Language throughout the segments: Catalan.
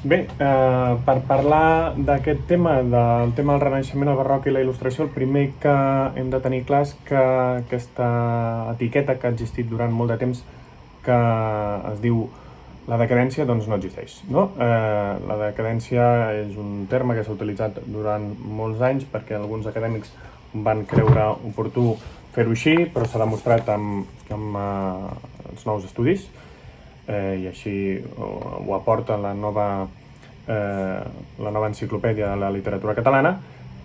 Bé, per parlar d'aquest tema, del tema del Renaixement, el barroc i la il·lustració, el primer que hem de tenir clar és que aquesta etiqueta que ha existit durant molt de temps, que es diu la decadència, doncs no existeix, no? La decadència és un terme que s'ha utilitzat durant molts anys perquè alguns acadèmics van creure oportú fer-ho així, però s'ha demostrat amb els nous estudis, i així ho aporta la nova enciclopèdia de la literatura catalana,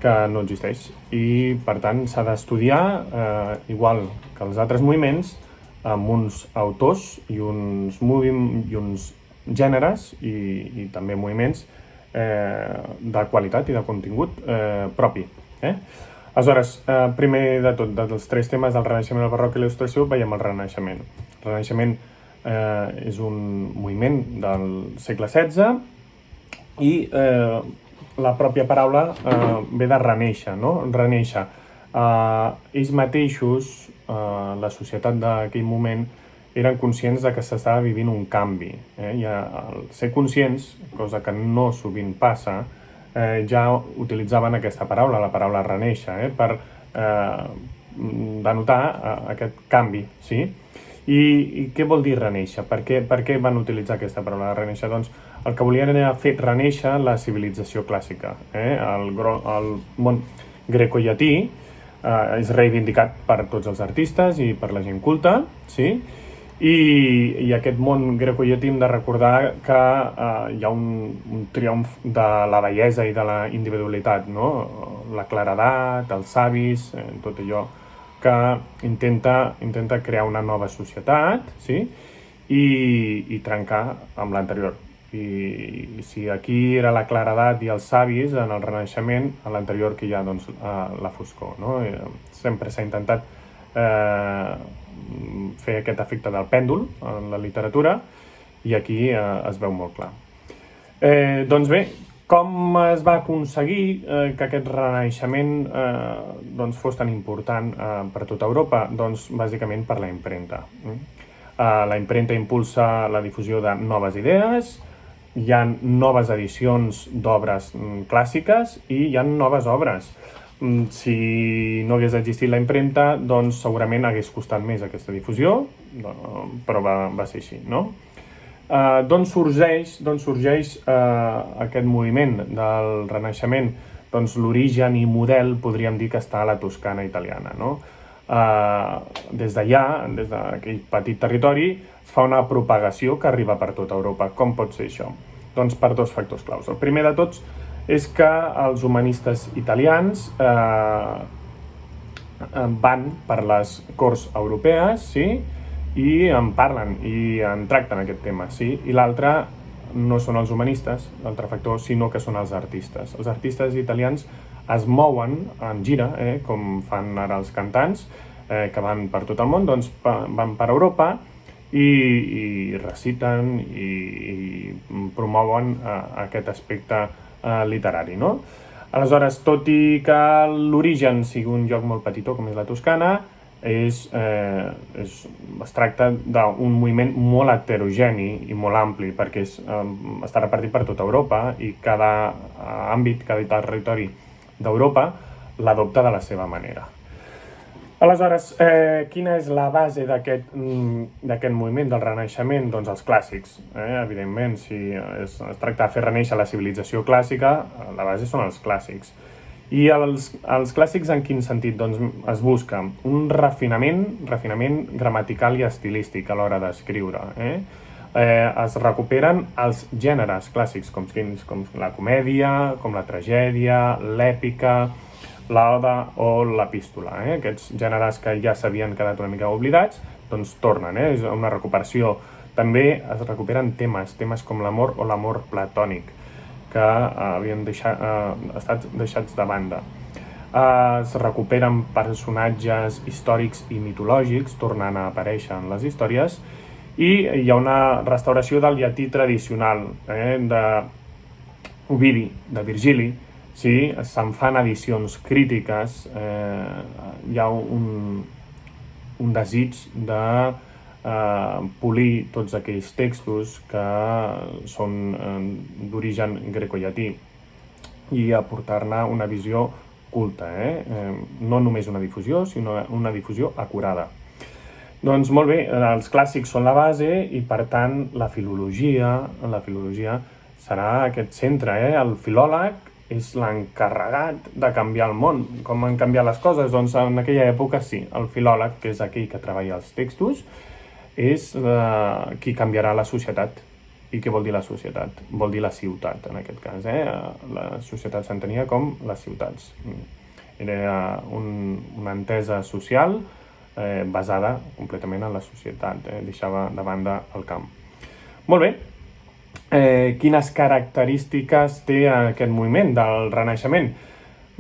que no existeix. I, per tant, s'ha d'estudiar, igual que els altres moviments, amb uns autors i uns gèneres i també moviments de qualitat i de contingut propi. Aleshores, primer de tot, dels tres temes del Renaixement, el barroc i la il·lustració, veiem el Renaixement. El Renaixement és un moviment del segle XVI i la pròpia paraula ve de renéixer, no? Renéixer. Ells mateixos, la societat d'aquell moment, eren conscients de que s'estava vivint un canvi. I al ser conscients, cosa que no sovint passa, ja utilitzaven aquesta paraula, la paraula renéixer, per denotar aquest canvi, sí? I què vol dir renéixer? Per què van utilitzar aquesta paraula de renéixer? Doncs el que volien era fer renéixer la civilització clàssica. El món grecollatí és reivindicat per tots els artistes i per la gent culta, sí? I aquest món grecollatí hem de recordar que hi ha un triomf de la bellesa i de la individualitat, no? La claredat, els savis, tot allò que intenta crear una nova societat, sí? I trencar amb l'anterior. I si aquí era la claredat i els savis, en el Renaixement, a l'anterior que hi ha doncs, la foscor, no? Sempre s'ha intentat fer aquest efecte del pèndol en la literatura i aquí es veu molt clar. Doncs bé, com es va aconseguir que aquest renaixement doncs fos tan important per tota Europa? Doncs bàsicament per la impremta. La impremta impulsa la difusió de noves idees, hi ha noves edicions d'obres clàssiques i hi ha noves obres. Si no hagués existit la impremta, doncs segurament hagués costat més aquesta difusió, però va ser així, no? D'on sorgeix aquest moviment del Renaixement? Doncs l'origen i model podríem dir que està a la Toscana italiana, no? Des d'allà, des d'aquell petit territori, es fa una propagació que arriba per tota Europa. Com pot ser això? Doncs per dos factors claus. El primer de tots és que els humanistes italians van per les corts europees, sí? I en parlen i en tracten aquest tema, sí? I l'altre no són els humanistes, l'altre factor, sinó que són els artistes. Els artistes italians es mouen en gira, com fan ara els cantants, que van per tot el món, doncs van per Europa i reciten i promouen aquest aspecte literari, no? Aleshores, tot i que l'origen sigui un lloc molt petitó com és la Toscana, es tracta d'un moviment molt heterogeni i molt ampli perquè està repartit per tota Europa i cada àmbit, cada territori d'Europa l'adopta de la seva manera. Aleshores, quina és la base d'aquest moviment del Renaixement? Doncs els clàssics. Evidentment, si es tracta de fer renéixer la civilització clàssica, la base són els clàssics. I els clàssics en quin sentit? Doncs es busca un refinament gramatical i estilístic a l'hora d'escriure. Es recuperen els gèneres clàssics, com la comèdia, com la tragèdia, l'èpica, l'oda o l'epístola. Aquests gèneres que ja s'havien quedat una mica oblidats, doncs tornen, és una recuperació. També es recuperen temes com l'amor o l'amor platònic, que havien estat deixats de banda. Es recuperen personatges històrics i mitològics, tornant a aparèixer en les històries, i hi ha una restauració del llatí tradicional, d'Ovidi, de Virgili, sí? Se'n fan edicions crítiques, hi ha un desig de polir tots aquells textos que són d'origen grecollatí i aportar-ne una visió culta, no només una difusió, sinó una difusió acurada. Doncs molt bé, els clàssics són la base i per tant la filologia serà aquest centre, el filòleg és l'encarregat de canviar el món. Com han canviat les coses? Doncs en aquella època sí, el filòleg, que és aquell que treballa els textos, és qui canviarà la societat. I què vol dir la societat? Vol dir la ciutat, en aquest cas. La societat s'entenia com les ciutats. Era una entesa social basada completament en la societat, deixava de banda el camp. Molt bé. Quines característiques té aquest moviment del Renaixement?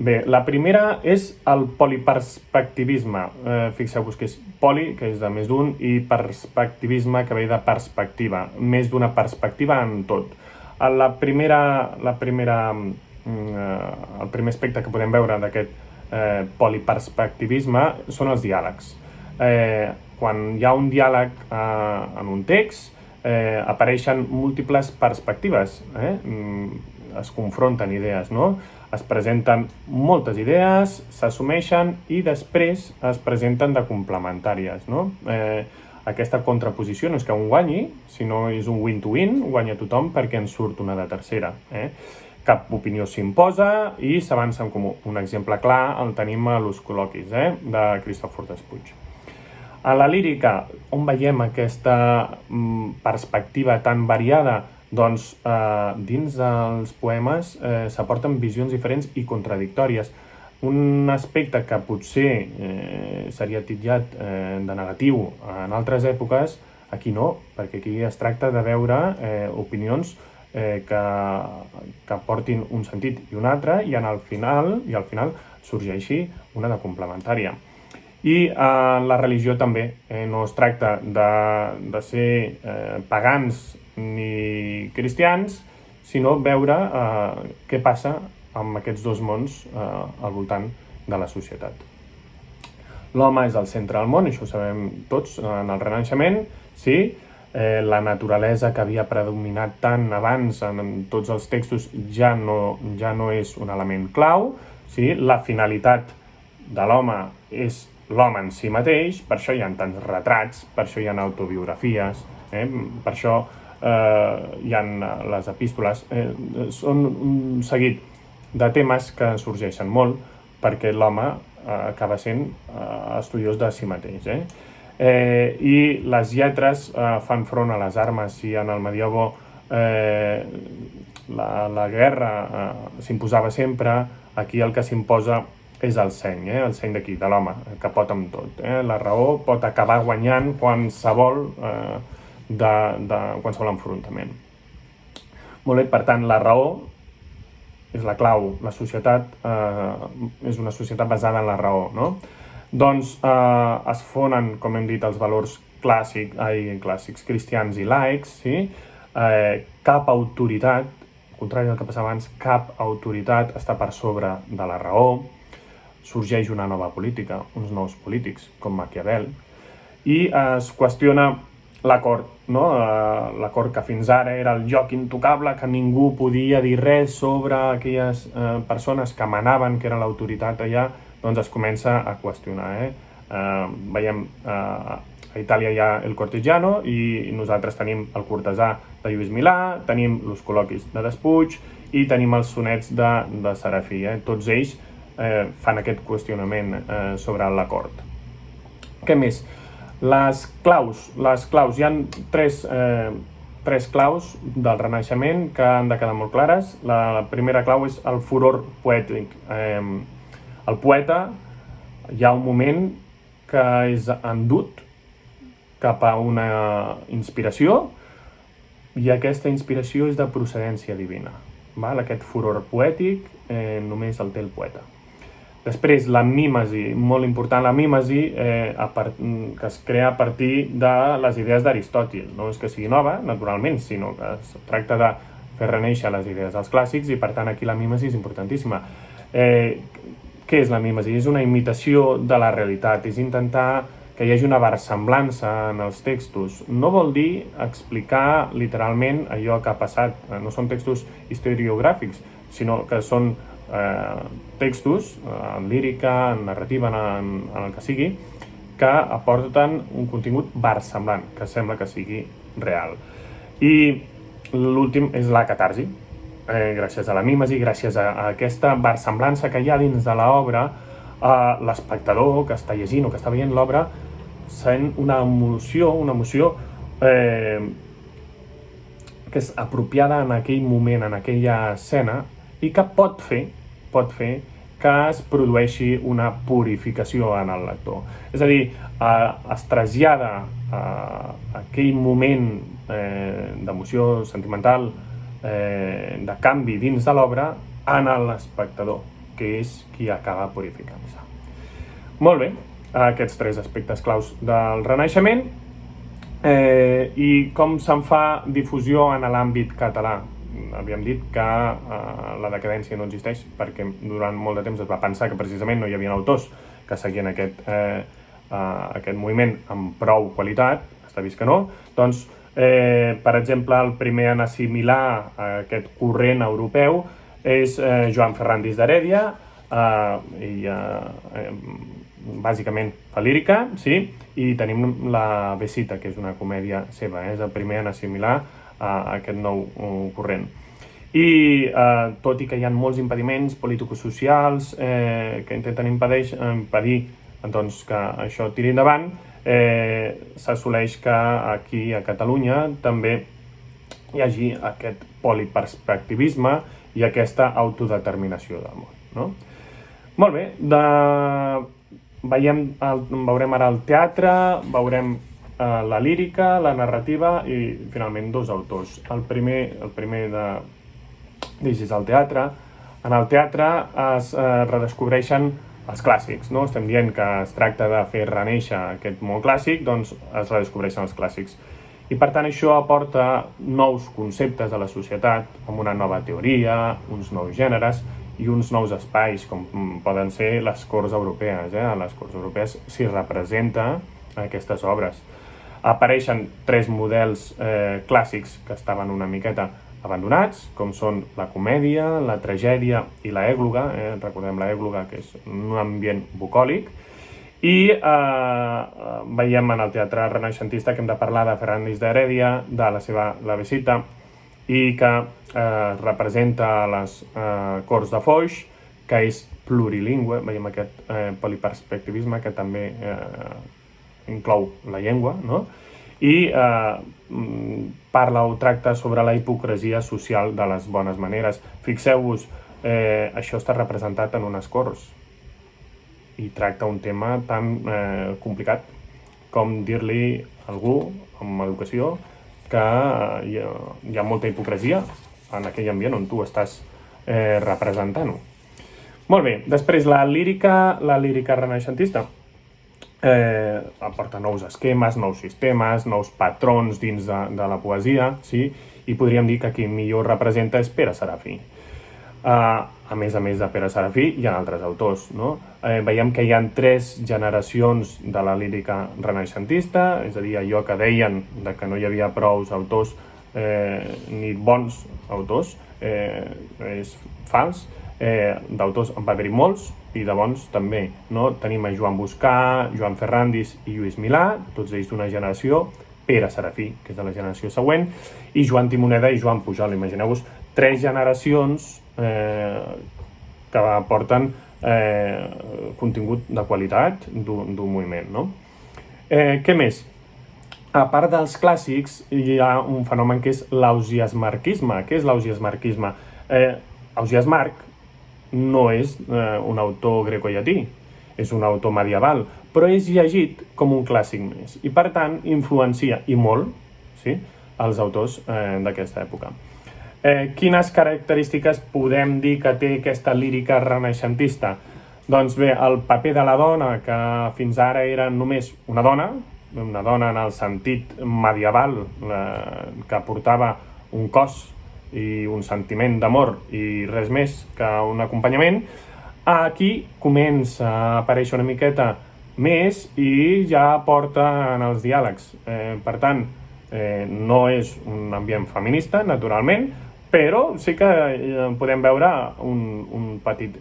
Bé, la primera és el poliperspectivisme. Fixeu-vos que és poli, que és de més d'un, i perspectivisme, que ve de perspectiva. Més d'una perspectiva en tot. El primer aspecte que podem veure d'aquest poliperspectivisme són els diàlegs. Quan hi ha un diàleg en un text, apareixen múltiples perspectives, es confronten idees, no? Es presenten moltes idees, s'assumeixen i després es presenten de complementàries, no? Aquesta contraposició no és que un guanyi, sinó és un win-to-win, guanya tothom perquè en surt una de tercera. Cap opinió s'imposa i s'avança en comú. Un exemple clar el tenim a Los col·loquis, de Cristòfor Despuig. A la lírica, on veiem aquesta perspectiva tan variada? Doncs dins dels poemes s'aporten visions diferents i contradictòries. Un aspecte que potser seria titllat de negatiu en altres èpoques, aquí no, perquè aquí es tracta de veure opinions que portin un sentit i un altre i al final sorgeixi una de complementària. I la religió també, no es tracta de ser pagans ni cristians, sinó veure què passa amb aquests dos mons al voltant de la societat. L'home és el centre del món, això ho sabem tots en el Renaixement, sí. La naturalesa que havia predominat tant abans en tots els textos ja no és un element clau, sí. La finalitat de l'home és l'home en si mateix, per això hi ha tants retrats, per això hi ha autobiografies, per això hi ha les epístoles. Són un seguit de temes que sorgeixen molt perquè l'home acaba sent estudiós de si mateix. I les lletres fan front a les armes. Si en el medievo la guerra s'imposava sempre, aquí el que s'imposa és el seny d'aquí, de l'home, que pot amb tot. La raó pot acabar guanyant qualsevol enfrontament. Molt bé, per tant, la raó és la clau. La societat és una societat basada en la raó, no? Doncs es fonen, com hem dit, els valors clàssics, cristians i laics, sí? Cap autoritat, al contrari del que passava abans, cap autoritat està per sobre de la raó. Sorgeix una nova política, uns nous polítics, com Maquiavel, i es qüestiona l'acord, no? L'acord que fins ara era el lloc intocable, que ningú podia dir res sobre aquelles persones que manaven, que era l'autoritat allà, doncs es comença a qüestionar. Veiem, a Itàlia hi ha el cortegiano i nosaltres tenim el cortesà de Lluís Milà, tenim los col·loquis de Despuig i tenim els sonets de Serafí. Tots ells fan aquest qüestionament sobre l'acord. Què més? Les claus. Hi ha tres claus del Renaixement que han de quedar molt clares. La primera clau és el furor poètic. El poeta, hi ha un moment que és endut cap a una inspiració i aquesta inspiració és de procedència divina. Aquest furor poètic només el té el poeta. Després, la mímesi, molt important, la mímesi que es crea a partir de les idees d'Aristòtil. No és que sigui nova, naturalment, sinó que es tracta de fer reneixer les idees dels clàssics i, per tant, aquí la mímesi és importantíssima. Què és la mímesi? És una imitació de la realitat, és intentar que que hi hagi una versemblança en els textos no vol dir explicar literalment allò que ha passat. No són textos historiogràfics, sinó que són textos en lírica, en narrativa, en el que sigui, que aporten un contingut versemblant, que sembla que sigui real. I l'últim és la catarsi. Gràcies a la mímesi, gràcies a aquesta versemblança que hi ha dins de l'obra, l'espectador que està llegint o que està veient l'obra sent una emoció que és apropiada en aquell moment, en aquella escena, i que pot fer que es produeixi una purificació en el lector. És a dir, es trasllada aquell moment d'emoció sentimental, de canvi dins de l'obra, en l'espectador, que és qui acaba purificant-se. Molt bé, aquests 3 aspectes claus del Renaixement. I com se'n fa difusió en l'àmbit català? Havíem dit que la decadència no existeix perquè durant molt de temps es va pensar que precisament no hi havia autors que seguien aquest moviment amb prou qualitat. Està vist que no. Doncs, per exemple, el primer en assimilar aquest corrent europeu és Joan Ferrandis d'Heredia, bàsicament fa lírica, sí? I tenim la Besita, que és una comèdia seva, és el primer en assimilar aquest nou corrent. I tot i que hi ha molts impediments político-socials que intenten impedir doncs, que això tiri endavant, s'assoleix que aquí a Catalunya també hi hagi aquest poliperspectivisme i aquesta autodeterminació del món, no? Molt bé, veurem ara el teatre, veurem la lírica, la narrativa i finalment 2 autors. El primer d'ells és el teatre. En el teatre es redescobreixen els clàssics, no? Estem dient que es tracta de fer reneixer aquest món clàssic, doncs es redescobreixen els clàssics. I per tant això aporta nous conceptes a la societat, amb una nova teoria, uns nous gèneres i uns nous espais, com poden ser les corts europees. A les corts europees s'hi representa aquestes obres. Apareixen 3 models clàssics que estaven una miqueta abandonats, com són la comèdia, la tragèdia i l'ègloga. Recordem l'ègloga, que és un ambient bucòlic. I veiem en el teatre renaixentista que hem de parlar de Ferrandis d'Heredia, de la seva La Besita, i que representa les Corts de Foix, que és plurilingüe. Veiem aquest poliperspectivisme que també inclou la llengua, no? I parla o tracta sobre la hipocresia social de les bones maneres. Fixeu-vos, això està representat en unes corts i tracta un tema tan complicat com dir-li a algú amb educació que hi ha molta hipocresia en aquell ambient on tu estàs representant-ho. Molt bé, després la lírica renaixentista aporta nous esquemes, nous sistemes, nous patrons dins de la poesia, sí? I podríem dir que qui millor representa és Pere Serafí. A més de Pere Serafí, hi ha altres autors, no? Veiem que hi ha 3 generacions de la lírica renaixentista, és a dir, allò que deien que no hi havia prous autors ni bons autors, és fals. D'autors en va haver-hi molts i de bons també, no? Tenim a Joan Boscà, Joan Ferrandis i Lluís Milà, tots ells d'una generació, Pere Serafí, que és de la generació següent, i Joan Timoneda i Joan Pujol. Imagineu-vos 3 generacions que aporten contingut de qualitat d'un moviment, no? Què més? A part dels clàssics, hi ha un fenomen que és l'ausiasmarquisme. Què és l'ausiasmarquisme? Ausiàs March no és un autor grecollatí, és un autor medieval, però és llegit com un clàssic més i per tant influencia i molt, sí, els autors d'aquesta època. Quines característiques podem dir que té aquesta lírica renaixentista? Doncs bé, el paper de la dona, que fins ara era només una dona en el sentit medieval, que portava un cos i un sentiment d'amor i res més que un acompanyament, aquí comença a aparèixer una miqueta més i ja porta en els diàlegs. Per tant, no és un ambient feminista, naturalment, però sí que podem veure un petit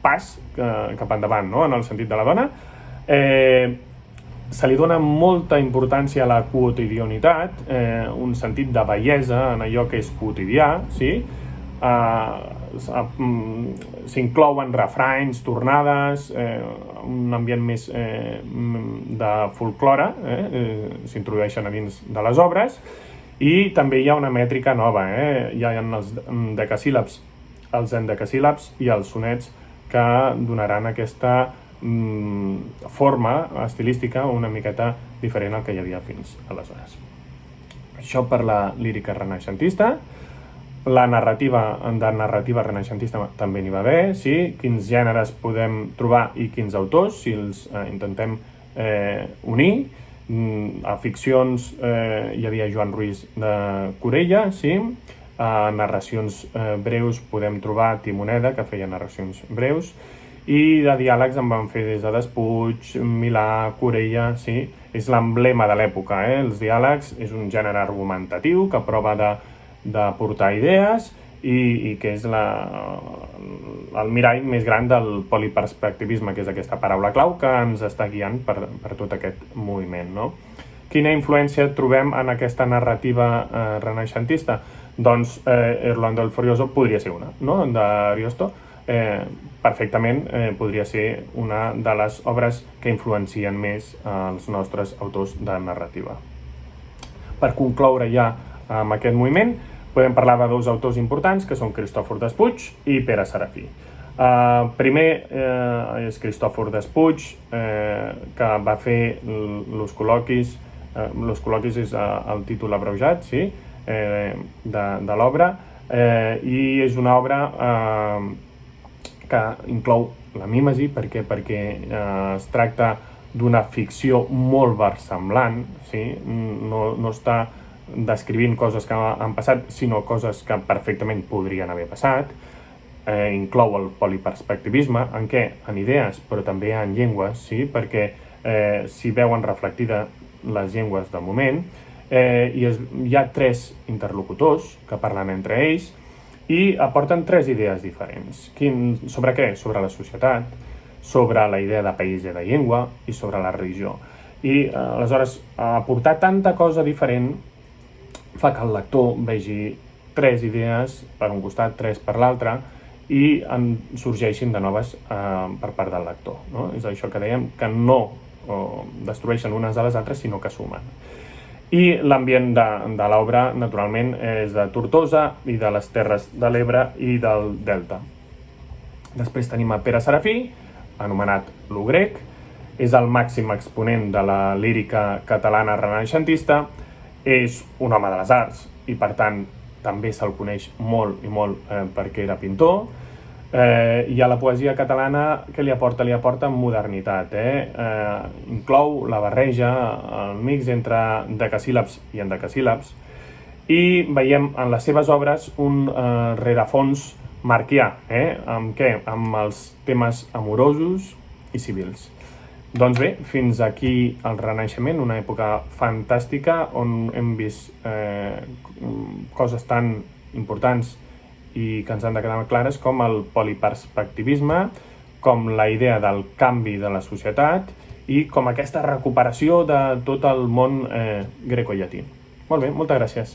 pas cap endavant, no? En el sentit de la dona. Se li dona molta importància a la quotidianitat, un sentit de bellesa en allò que és quotidià, sí? S'inclouen refranys, tornades, un ambient més de folklore, s'introdueixen a dins de les obres, i també hi ha una mètrica nova, hi ha els decasíl·labs, els endecasíl·labs i els sonets que donaran aquesta forma estilística una miqueta diferent al que hi havia fins aleshores. Això per la lírica renaixentista. La narrativa renaixentista també n'hi va haver, sí? Quins gèneres podem trobar i quins autors, si els intentem unir. A ficcions hi havia Joan Ruiz de Corella, sí? A narracions breus podem trobar Timoneda, que feia narracions breus, i de diàlegs en van fer des de Despuig, Milà, Corella, sí? És l'emblema de l'època, els diàlegs és un gènere argumentatiu que prova de portar idees i que és el mirall més gran del poliperspectivisme, que és aquesta paraula clau que ens està guiant per tot aquest moviment, no? Quina influència trobem en aquesta narrativa renaixentista? Doncs Orlando el Furioso podria ser una, no? D'Ariosto. Perfectament podria ser una de les obres que influencien més els nostres autors de narrativa. Per concloure ja amb aquest moviment, podem parlar de dos autors importants, que són Cristòfor Despuig i Pere Serafí. Primer és Cristòfor Despuig, que va fer Los col·loquis. Los col·loquis és el títol abreujat, sí, de l'obra, i és una obra que inclou la mímesi. Per què? Perquè es tracta d'una ficció molt versemblant, sí? No està descrivint coses que han passat, sinó coses que perfectament podrien haver passat. Inclou el poliperspectivisme, en què? En idees, però també en llengües, sí? Perquè s'hi veuen reflectides les llengües del moment, i hi ha tres interlocutors que parlen entre ells i aporten tres idees diferents. Sobre què? Sobre la societat, sobre la idea de país i de llengua i sobre la religió. I aleshores aportar tanta cosa diferent fa que el lector vegi tres idees per un costat, tres per l'altre, i en sorgeixin de noves per part del lector, no? És això que dèiem, que no destrueixen unes a les altres, sinó que sumen. I l'ambient de l'obra, naturalment, és de Tortosa i de les Terres de l'Ebre i del Delta. Després tenim a Pere Serafí, anomenat lo grec. És el màxim exponent de la lírica catalana renaixentista. És un home de les arts i, per tant, també se'l coneix molt i molt perquè era pintor. I a la poesia catalana què li aporta? Li aporta modernitat. Inclou la barreja, el mix entre decasíl·labs i endecasíl·labs, i veiem en les seves obres un rerefons marquià. Amb què? Amb els temes amorosos i civils. Doncs bé, fins aquí el Renaixement, una època fantàstica on hem vist coses tan importants i que ens han de quedar clares, com el poliperspectivisme, com la idea del canvi de la societat i com aquesta recuperació de tot el món grecollatí. Molt bé, moltes gràcies.